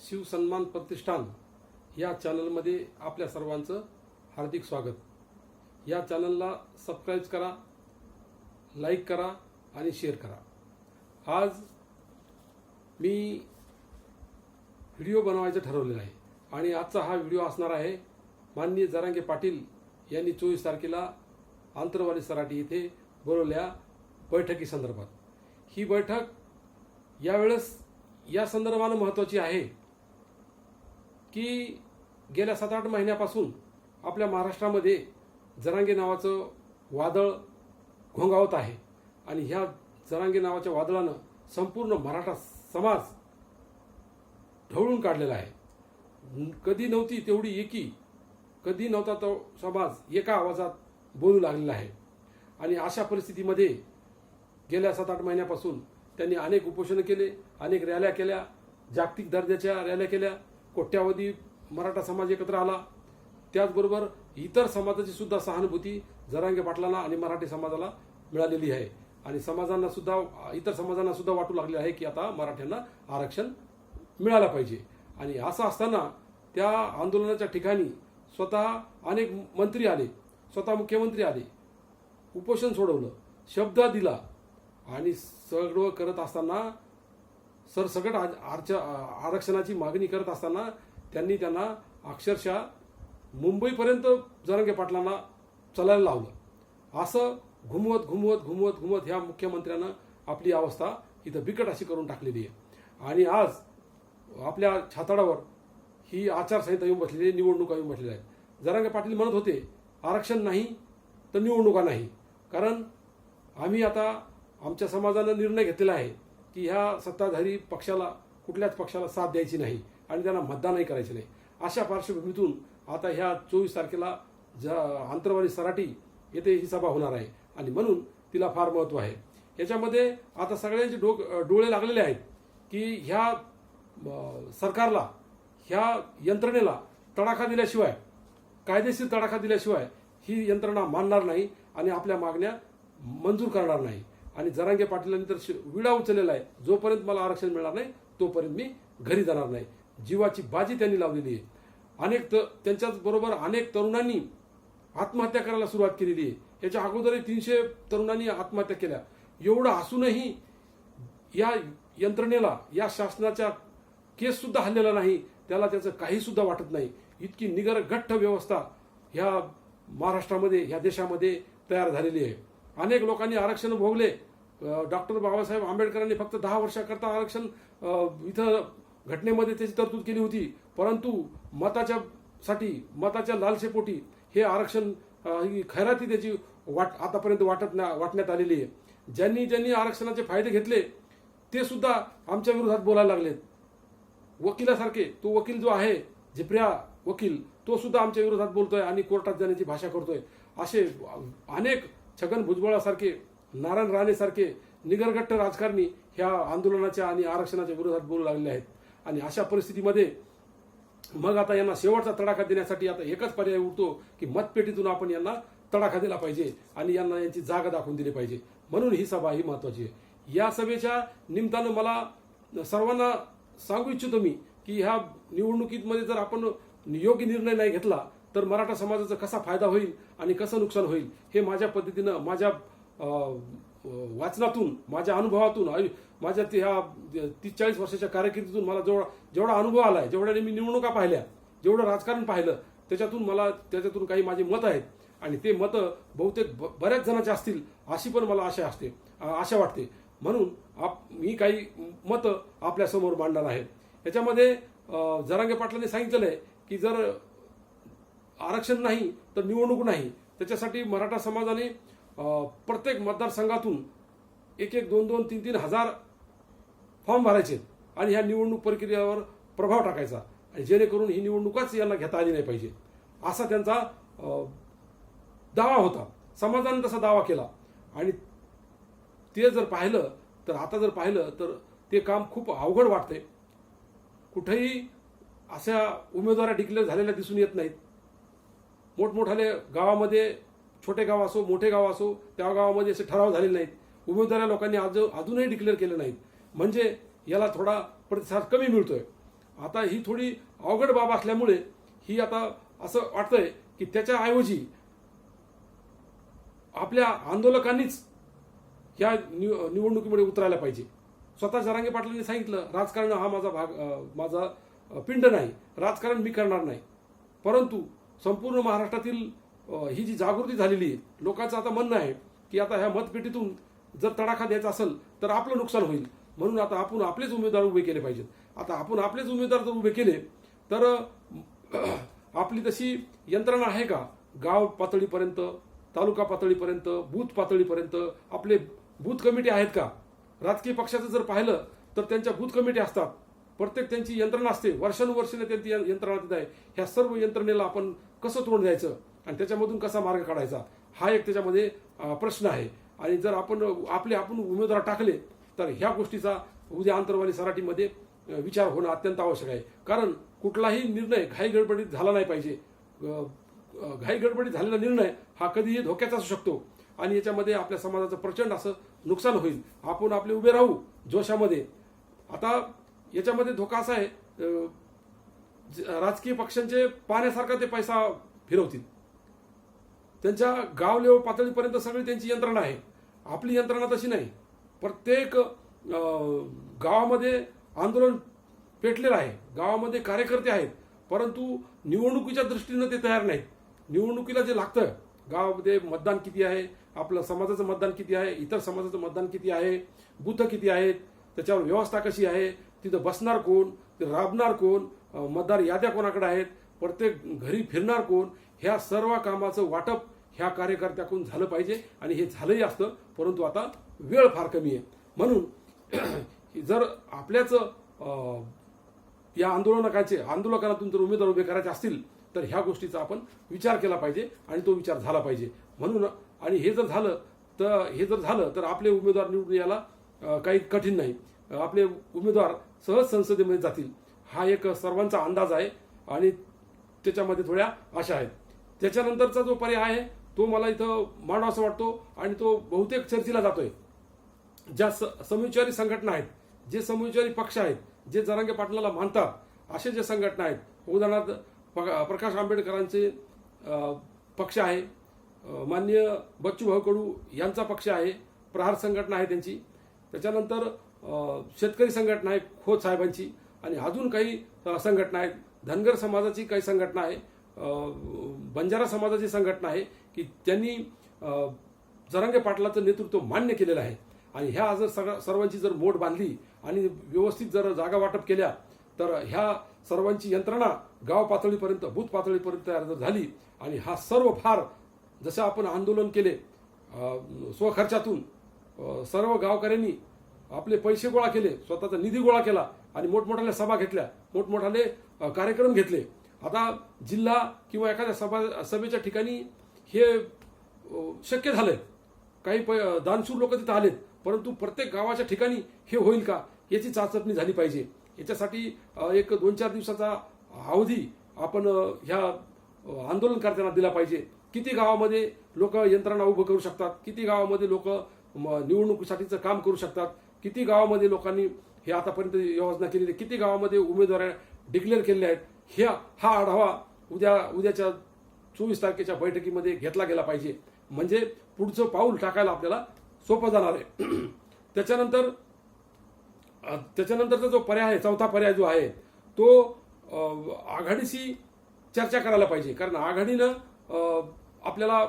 शिवसन्मान प्रतिष्ठान या चॅनलमध्ये आपल्या सर्वांचं हार्दिक स्वागत. या चॅनलला सबस्क्राईब करा, लाईक करा आणि शेअर करा. आज मी व्हिडिओ बनवायचं ठरवलेलं आहे आणि आजचा हा व्हिडिओ असणार आहे माननीय जरांगे पाटील यांनी 24 तारखेला आंतरवाली सराटी येथे बोलवलेल्या बैठकीसंदर्भात. ही बैठक यावेळेस या संदर्भाने महत्त्वाची आहे की गेल्या 7-8 महिन्यापासून आपल्या महाराष्ट्रामध्ये जरांगे नावाचं वादळ घोंगावत आहे आणि ह्या जरांगे नावाच्या वादळानं संपूर्ण मराठा समाज ढवळून काढलेला आहे. कधी नव्हती तेवढी एकी, कधी नव्हता तो समाज एका आवाजात बोलू लागलेला आहे. आणि अशा परिस्थितीमध्ये गेल्या 7-8 महिन्यापासून त्यांनी अनेक उपोषणं केले, अनेक रॅल्या केल्या, जागतिक दर्जाच्या रॅल्या केल्या, कोट्यावधी मराठा समाज एकत्र आला. त्याचबरोबर इतर समाजाची सुद्धा सहानुभूती जरांगे पाटलांना आणि मराठी समाजाला मिळालेली आहे आणि समाजांना सुद्धा, इतर समाजांना सुद्धा वाटू लागले आहे की आता मराठ्यांना आरक्षण मिळालं पाहिजे. आणि असं असताना त्या आंदोलनाच्या ठिकाणी स्वतः अनेक मंत्री आले, स्वतः मुख्यमंत्री आले, उपोषण सोडवलं, शब्द दिला आणि सगळं करत असताना सरसकट आरक्षणाची मागणी करत असताना त्यांना अक्षरशः मुंबईपर्यंत जरांगे पाटलांना चालायला लावलं. असं घुमवत ह्या मुख्यमंत्र्यानं आपली अवस्था इथं बिकट अशी करून टाकलेली आहे. आणि आज आपल्या छाताडावर ही आचारसंहिता येऊन बसलेली आहे, निवडणुका येऊन बसलेल्या आहेत. जरांगे पाटील म्हणत होते आरक्षण नाही तर निवडणुका नाही, कारण आम्ही आता आमच्या समाजानं निर्णय घेतलेला आहे की ह्या सत्ताधारी पक्षाला, कुठल्याच पक्षाला साथ द्यायची नाही आणि त्यांना मतदानही करायचे नाही. अशा पार्श्वभूमीतून आता ह्या 24 तारखेला आंतरवाली सराटी येथे ही सभा होणार आहे आणि म्हणून तिला फार महत्त्व आहे. याच्यामध्ये आता सगळ्यांचे डोळे लागलेले आहेत की ह्या सरकारला, ह्या यंत्रणेला तडाखा दिल्याशिवाय, कायदेशीर तडाखा दिल्याशिवाय ही यंत्रणा मानणार नाही आणि आपल्या मागण्या मंजूर करणार नाही. आणि जरांगे पाटीलांनी तर विडा उचललेला आहे, जोपर्यंत मला आरक्षण मिळणार नाही तोपर्यंत मी घरी जाणार नाही. जीवाची बाजी त्यांनी लावलेली आहे. त्यांच्याच बरोबर अनेक तरुणांनी आत्महत्या करायला सुरुवात केलेली आहे. याच्या अगोदरही 300 तरुणांनी आत्महत्या केल्या. एवढं असूनही या यंत्रणेला, या शासनाच्या केस सुद्धा हल्लेला नाही, त्याला त्याचं काही सुद्धा वाटत नाही. इतकी निगरगठ्ठ व्यवस्था ह्या महाराष्ट्रामध्ये, ह्या देशामध्ये तयार झालेली आहे. अनेक लोकांनी आरक्षण भोगले. डॉक्टर बाबासाहेब आंबेडकरांनी फक्त 10 वर्षाकरता आरक्षण इथं घटनेमध्ये त्याची तरतूद केली होती, परंतु मताच्या लालसेपोटी हे आरक्षण, खैराती त्याची आतापर्यंत वाटण्यात आलेली आहे. ज्यांनी आरक्षणाचे फायदे घेतले ते सुद्धा आमच्या विरोधात बोलायला लागलेत. वकिलासारखे, तो वकील जो आहे झिपऱ्या वकील, तो सुद्धा आमच्या विरोधात बोलतोय आणि कोर्टात जाण्याची भाषा करतोय. असे अनेक छगन भुजबळासारखे, नारायण राणेसारखे निगरगट्ट राजकारणी ह्या आंदोलनाच्या आणि आरक्षणाच्या विरोधात बोलू लागलेले आहेत. आणि अशा परिस्थितीमध्ये मग आता यांना शेवटचा तडाखा देण्यासाठी आता एकच पर्याय उरतो की मतपेटीतून आपण यांना तडाखा दिला पाहिजे आणि यांना यांची जागा दाखवून दिली पाहिजे. म्हणून ही सभा ही महत्वाची आहे. या सभेच्या निमित्तानं मला सर्वांना सांगू इच्छितो मी की ह्या निवडणुकीमध्ये जर आपण योग्य निर्णय नाही घेतला तर मराठा समाजाचा कसा फायदा होईल आणि कसं नुकसान होईल हे माझ्या पद्धतीनं, माझ्या वाचनातून, माझ्या अनुभवातून, माझ्या ह्या 30-40 वर्षाच्या कारकिर्दीतून मला जेवढा अनुभव आला आहे, जेवढ्याने मी निवडणुका पाहिल्या, जेवढं राजकारण पाहिलं, त्याच्यातून काही माझी मतं आहेत आणि ते मतं बहुतेक बऱ्याच जणांचे असतील अशी पण मला आशा वाटते. म्हणून मी काही मतं आपल्यासमोर मांडणार आहे. याच्यामध्ये जरांगे पाटलांनी सांगितलेलं आहे की जर आरक्षण नाही तर निवडणूक नाही. त्याच्यासाठी मराठा समाजाने प्रत्येक मतदारसंघातून 1-1, 2-2, 3-3 हजार फॉर्म भरायचे आणि ह्या निवडणूक प्रक्रियेवर प्रभाव टाकायचा आणि जेणेकरून ही निवडणूकच यांना घेता आली नाही पाहिजे असा त्यांचा दावा होता. समाजाने तसा दावा केला आणि ते जर पाहिलं तर, आता जर पाहिलं तर ते काम खूप अवघड वाटते. कुठेही अशा उमेदवार डिक्लेअर झालेल्या दिसून येत नाहीत. मोठमोठ्या गावामध्ये, छोटे गाव असो मोठे गाव असो, त्या गावामध्ये असे ठराव झालेले नाहीत. उमेदवार लोकांनी अजूनही डिक्लेअर केले नाहीत. म्हणजे याला थोडा प्रतिसाद कमी मिळतोय. आता ही थोडी अवघड बाब असल्यामुळे ही आता असं वाटतंय की त्याच्याऐवजी आपल्या आंदोलकांनीच या निवडणुकीमध्ये उतरायला पाहिजे. स्वतः जरांगे पाटलांनी सांगितलं, राजकारण हा माझा पिंड नाही, राजकारण मी करणार नाही. परंतु संपूर्ण महाराष्ट्रातील ही जी जागृती झालेली आहे, लोकांचं आता म्हणणं आहे की आता ह्या मतपेटीतून जर तडाखा द्यायचा असेल तर आपलं नुकसान होईल, म्हणून आता आपण आपलेच उमेदवार उभे केले पाहिजेत. आता आपण आपलेच उमेदवार जर उभे केले तर आपली तशी यंत्रणा आहे का? गाव पातळीपर्यंत, तालुका पातळीपर्यंत, बूथ पातळीपर्यंत आपले बूथ कमिटी आहेत का? राजकीय पक्षाचं जर पाहिलं तर त्यांच्या बूथ कमिटी असतात, प्रत्येक त्यांची यंत्रणा असते, वर्षानुवर्षाने त्यांची यंत्रणा तिथे आहे. ह्या सर्व यंत्रणेला आपण कसं तोंड द्यायचं आणि त्याच्यामधून कसा मार्ग काढायचा, हा एक त्याच्यामध्ये प्रश्न आहे. आणि जर आपण उमेदवार टाकले तर ह्या गोष्टीचा उद्या आंतरवाली सराटीमध्ये विचार होणं अत्यंत आवश्यक आहे. कारण कुठलाही निर्णय घाई गडबडीत झाला नाही पाहिजे. घाई गडबडीत झालेला निर्णय हा कधीही धोक्याचा असू शकतो आणि याच्यामध्ये आपल्या समाजाचं प्रचंड असं नुकसान होईल. आपण आपले उभे राहू जोशामध्ये. आता याच्यामध्ये धोका असा आहे, राजकीय पक्षांचे पाण्यासारखा ते पैसा फिरवतील. त्यांच्या गाव लेवल पातळीपर्यंत सगळी त्यांची यंत्रणा आहे. आपली यंत्रणा तशी नाही. प्रत्येक गावामध्ये आंदोलन पेटलेलं आहे, गावामध्ये कार्यकर्ते आहेत, परंतु निवडणुकीच्या दृष्टीनं ते तयार नाहीत. निवडणुकीला जे लागतं, गावामध्ये मतदान किती आहे, आपलं समाजाचं मतदान किती आहे, इतर समाजाचं मतदान किती आहे, बूथ किती आहेत, त्याच्यावर व्यवस्था कशी आहे, तिथं बसणार कोण, ते राबणार कोण, मतदार याद्या कोणाकडे आहेत, प्रत्येक घरी फिरणार कोण, ह्या सर्व कामाचं वाटप ह्या कार्यकर्त्याकडून झालं पाहिजे. आणि हे झालंही असतं, परंतु आता वेळ फार कमी आहे. म्हणून जर आपल्याच या आंदोलकांतून जर उमेदवार उभे करायचे असतील तर ह्या गोष्टीचा आपण विचार केला पाहिजे आणि तो विचार झाला पाहिजे. म्हणून आणि हे जर झालं तर आपले उमेदवार निवडून यायला काही कठीण नाही. आपले उमेदवार सहज संसदेमध्ये जातील, हा एक सर्वांचा अंदाज आहे आणि त्याच्यामध्ये थोड्या आशा आहेत. त्याच्यानंतरचा जो पर्याय आहे तो मला इथं मांडावा असं वाटतो आणि तो बहुतेक चर्चेला जातोय. ज्या समविचारी संघटना आहेत, जे समविचारी पक्ष आहेत, जे जरांगे पाटलाला मानतात, असे जे संघटना आहेत, उदाहरणार्थ प्रकाश आंबेडकरांचे पक्ष आहे, माननीय बच्चूभाऊ कडू यांचा पक्ष आहे, प्रहार संघटना आहे त्यांची, त्याच्यानंतर शेतकरी संघटना आहे खोत साहेबांची, आणि अजून काही संघटना आहेत. धनगर समाजाची काही संघटना आहे, बंजारा समाजाची संघटना आहे की त्यांनी जरांगे पाटलाचं नेतृत्व मान्य केलेलं आहे. आणि ह्या जर सर्वांची जर मोड बांधली आणि व्यवस्थित जर जागा वाटप केल्या तर ह्या सर्वांची यंत्रणा गाव पातळीपर्यंत, बूथ पातळीपर्यंत तयार जर झाली आणि हा सर्व फार जसं आपण आंदोलन केले स्वखर्चातून, सर्व गावकऱ्यांनी आपले पैसे गोळा केले, स्वतःचा निधी गोळा केला आणि मोठमोठ्या सभा घेतल्या, मोठमोठाले कार्यक्रम घेतले. आता जिल्हा किंवा एखाद्या सभेच्या ठिकाणी हे शक्य झालंय, काही दानशूर लोक तिथं आलेत, परंतु प्रत्येक गावाच्या ठिकाणी हे होईल का याची चाचपणी झाली पाहिजे. याच्यासाठी एक 2-4 दिवसाचा अवधी आपण ह्या आंदोलनकर्त्यांना दिला पाहिजे. किती गावामध्ये लोक यंत्रणा उभं करू शकतात, किती गावामध्ये लोक निवडणुकीसाठीचं काम करू शकतात, किती गावामध्ये लोकांनी हे आतापर्यंत योजना केलेली, किती गावामध्ये उमेदवार डिक्लेअर केलेले आहेत, हा आढावा उद्याच्या 24 तारखेच्या बैठकीमध्ये घेतला गेला पाहिजे. म्हणजे पुढचं पाऊल टाकायला आपल्याला सोपं जाणार आहे. त्याच्यानंतरचा जो पर्याय आहे, चौथा पर्याय जो आहे तो आघाडीशी चर्चा करायला पाहिजे. कारण आघाडीनं आपल्याला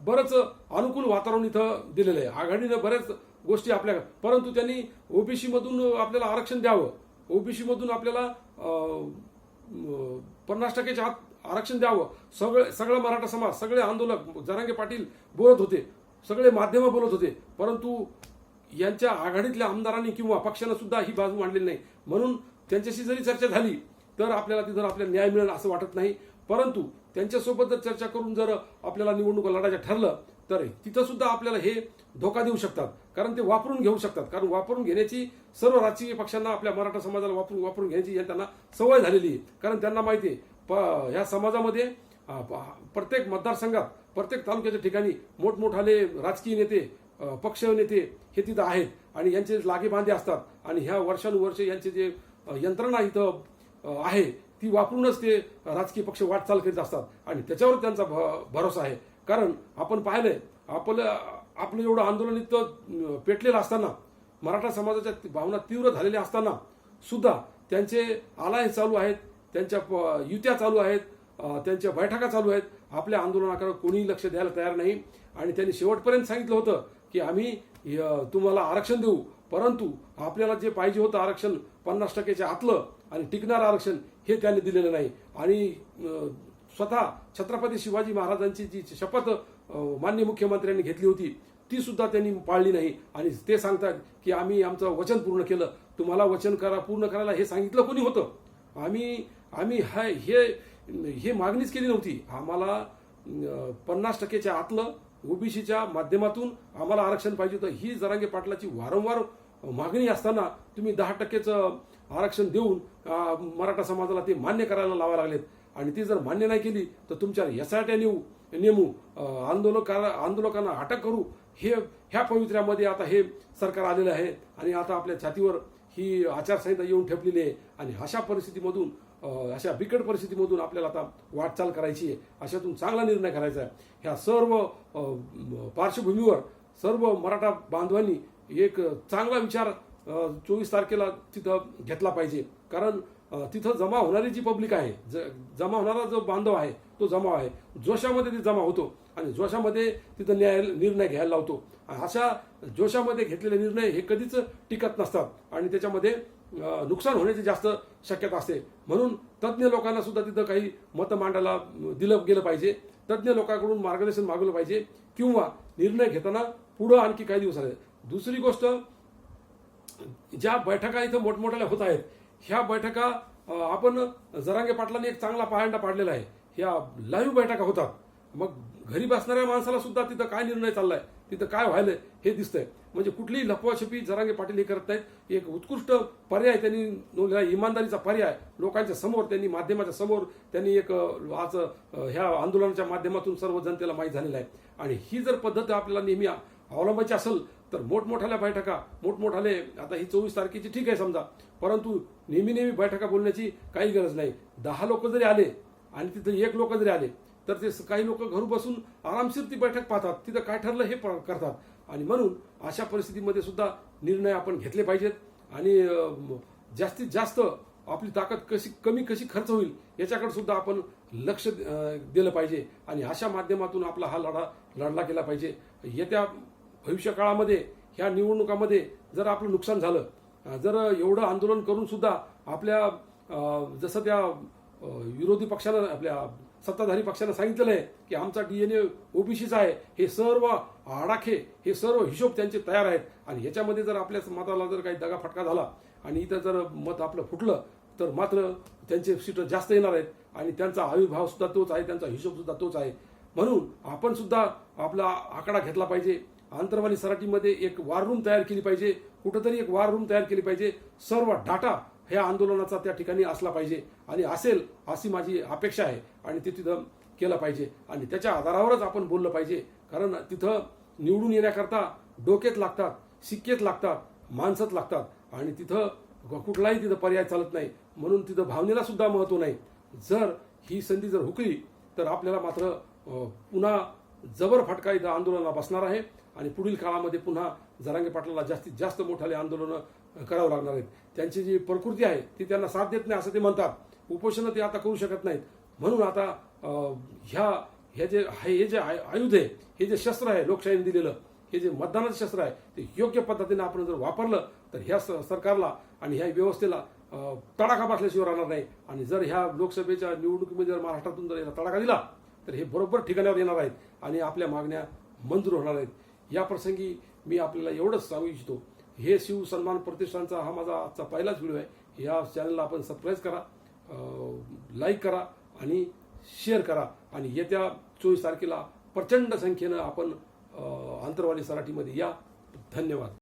बरंच अनुकूल वातावरण इथं दिलेलं आहे. आघाडीनं बऱ्याच गोष्टी आपल्या, परंतु त्यांनी ओबीसी मधून आपल्याला आरक्षण द्यावं, ओबीसी मधून आपल्याला 50% आत आरक्षण द्यावं. सगळं मराठा समाज, सगळे आंदोलक, जरांगे पाटील बोलत होते, सगळे माध्यम बोलत होते, परंतु यांच्या आघाडीतल्या आमदारांनी किंवा पक्षानं सुद्धा ही बाजू मांडलेली नाही. म्हणून त्यांच्याशी जरी चर्चा झाली तर आपल्याला तिथं आपल्याला न्याय मिळेल असं वाटत नाही. परंतु त्यांच्यासोबत जर चर्चा करून जर आपल्याला निवडणूक लढायचं ठरलं तर तिथं सुद्धा आपल्याला हे धोका देऊ शकतात. कारण ते वापरून घेऊ शकतात. कारण वापरून घेण्याची सर्व राजकीय पक्षांना, आपल्या मराठा समाजाला वापरून घेण्याची त्यांना सवय झालेली आहे. कारण त्यांना माहिती आहे ह्या समाजामध्ये प्रत्येक मतदारसंघात, प्रत्येक तालुक्याच्या ठिकाणी मोठमोठाले राजकीय नेते, पक्ष नेते हे तिथं आहेत आणि यांचे लागे बांधे असतात. आणि ह्या वर्षानुवर्षे यांचे जे यंत्रणा इथं आहे ती वापरूनच ते राजकीय पक्ष वाटचाल करीत असतात आणि त्याच्यावर त्यांचा भरोसा आहे. कारण आपण पाहिलंय आपलं एवढं आंदोलन इतकं पेटलेलं असताना, मराठा समाजाच्या भावना तीव्र झालेल्या असताना सुद्धा त्यांचे आलाय चालू आहेत, त्यांच्या युत्या चालू आहेत, त्यांच्या बैठका चालू आहेत. आपल्या आंदोलनाकडे कोणीही लक्ष द्यायला तयार नाही आणि त्यांनी शेवटपर्यंत सांगितलं होतं की आम्ही तुम्हाला आरक्षण देऊ, परंतु आपल्याला जे पाहिजे होतं आरक्षण 50% आतलं आणि टिकणारं आरक्षण हे त्यांनी दिलेलं नाही. आणि स्वतः छत्रपती शिवाजी महाराजांची जी शपथ माननीय मुख्यमंत्र्यांनी घेतली होती ती सुद्धा त्यांनी पाळली नाही आणि ते सांगतात की आम्ही आमचं वचन पूर्ण केलं. तुम्हाला वचन पूर्ण करायला हे सांगितलं कोणी होतं? आम्ही हे मागणीच केली नव्हती. आम्हाला 50%च्या आतलं ओबीसीच्या माध्यमातून आम्हाला आरक्षण पाहिजे होतं. ही जरांगे पाटलाची वारंवार मागणी असताना तुम्ही 10%चं आरक्षण देऊन मराठा समाजाला ते मान्य करायला लावायला लागलेत आणि ती जर मान्य नाही केली तर तुमच्या एसआयट्या नेमू, आंदोलकांना अटक करू, ह्या पवित्र्यामध्ये आता हे सरकार आलेलं आहे आणि आता आपल्या छातीवर ही आचारसंहिता येऊन ठेपलेली आहे. आणि अशा परिस्थितीमधून, अशा बिकट परिस्थितीमधून आपल्याला आता वाटचाल करायची आहे. अशातून चांगला निर्णय करायचा आहे. ह्या सर्व पार्श्वभूमीवर सर्व मराठा बांधवांनी एक चांगला विचार 24 तारखेला तिथं घेतला पाहिजे. कारण तिथं जमा होणारी जी पब्लिक आहे, जमा होणारा जो बांधव आहे तो जमा आहे, जोशामध्ये ते जमा होतो आणि जोशामध्ये तिथं निर्णय घ्यायला लावतो. अशा जोशामध्ये घेतलेले निर्णय हे कधीच टिकत नसतात आणि त्याच्यामध्ये नुकसान होण्याची जास्त शक्यता असते. म्हणून तज्ज्ञ लोकांना सुद्धा तिथं काही मतं मांडायला दिलं गेलं पाहिजे, तज्ज्ञ लोकांकडून मार्गदर्शन मागवलं पाहिजे किंवा निर्णय घेताना पुढं आणखी काही दिवस आले. दुसरी गोष्ट, ज्या बैठका इथं मोठमोठ्या होत आहेत ह्या बैठका आपण जरांगे पाटलांनी एक चांगला पायंडा पाडलेला आहे. ह्या लाईव्ह बैठका होतात. मग घरी बसणाऱ्या माणसाला सुद्धा तिथं काय निर्णय चाललाय, तिथं काय व्हायलंय हे दिसतंय. म्हणजे कुठलीही लपवाछपी जरांगे पाटील हे करत नाहीत. एक उत्कृष्ट पर्याय त्यांनी नोंदवला, इमानदारीचा पर्याय लोकांच्या समोर, त्यांनी माध्यमाच्या समोर त्यांनी एक आज ह्या आंदोलनाच्या माध्यमातून सर्व जनतेला माहीत झालेलं आहे. आणि ही जर पद्धत आपल्याला नेहमी अवलंबायची असेल तर मोठमोठ्या बैठका, मोठमोठाले, आता ही 24 तारखेची ठीक आहे समजा, परंतु नेहमी बैठका बोलण्याची काही गरज नाही. 10 लोक जरी आले आणि तिथे 1 लोक जरी आले तर ते काही लोक घरी बसून आरामशीर ती बैठक पाहतात, तिथं काय ठरलं हे करतात. आणि म्हणून अशा परिस्थितीमध्ये सुद्धा निर्णय आपण घेतले पाहिजेत आणि जास्तीत जास्त आपली ताकद कशी खर्च होईल याच्याकडे सुद्धा आपण लक्ष दिलं पाहिजे आणि अशा माध्यमातून आपला हा लढा लढला गेला पाहिजे. येत्या भविष्य काळामध्ये ह्या निवडणुकामध्ये जर आपलं नुकसान झालं, जर एवढं आंदोलन करून सुद्धा आपल्या जसं त्या विरोधी पक्षानं, आपल्या सत्ताधारी पक्षानं सांगितलेलं आहे की आमचा DNA ओबीसीचा आहे, हे सर्व आडाखे, हे सर्व हिशोब त्यांचे तयार आहेत आणि ह्याच्यामध्ये जर आपल्या मताला जर काही दगाफटका झाला आणि इथं जर मत आपलं फुटलं तर मात्र त्यांचे सीट जास्त येणार आहेत आणि त्यांचा आविर्भाव सुद्धा तोच आहे, त्यांचा हिशोब सुद्धा तोच आहे. म्हणून आपण सुद्धा आपला आकडा घेतला पाहिजे. आंतरवाली सराटीमध्ये एक वार रूम तयार केली पाहिजे, कुठंतरी एक वार रूम तयार केली पाहिजे. सर्व डाटा ह्या आंदोलनाचा त्या ठिकाणी असला पाहिजे आणि असेल अशी माझी अपेक्षा आहे आणि ते तिथं केलं पाहिजे आणि त्याच्या आधारावरच आपण बोललं पाहिजे. कारण तिथं निवडून येण्याकरता डोक्यात लागतात, शिक्केत लागतात, माणसंच लागतात आणि तिथं कुठलाही तिथं पर्याय चालत नाही. म्हणून तिथं भावनेला सुद्धा महत्व नाही. जर ही संधी जर हुकली तर आपल्याला मात्र पुन्हा जबर फटका इथं आंदोलनाला बसणार आहे आणि पुढील काळामध्ये पुन्हा जरांगे पाटलाला जास्तीत जास्त मोठाले आंदोलनं करावं लागणार आहेत. त्यांची जी प्रकृती आहे ती त्यांना साथ देत नाही असं ते म्हणतात. उपोषणं ते आता करू शकत नाहीत. म्हणून आता हे जे आयुध आहे, हे जे शस्त्र आहे लोकशाहीने दिलेलं, हे जे मतदानाचं शस्त्र आहे ते योग्य पद्धतीने आपण जर वापरलं तर ह्या सरकारला आणि ह्या व्यवस्थेला तडाखा बसल्याशिवाय राहणार नाही. आणि जर ह्या लोकसभेच्या निवडणुकीमध्ये जर महाराष्ट्रातून जर याला तडाखा दिला तर हे बरोबर ठिकाणावर येणार आहेत आणि आपल्या मागण्या मंजूर होणार आहेत. या प्रसंगी मी आपल्याला एवढंच सांगू इच्छितो, हे शिव सन्मान प्रतिष्ठानचा हा माझा आजचा पहिलाच व्हिडिओ आहे. या चॅनलला आपण सबस्क्राईब करा, लाईक करा आणि शेअर करा आणि येत्या 24 तारखेला प्रचंड संख्येनं आपण आंतरवाली सराटीमध्ये या. धन्यवाद.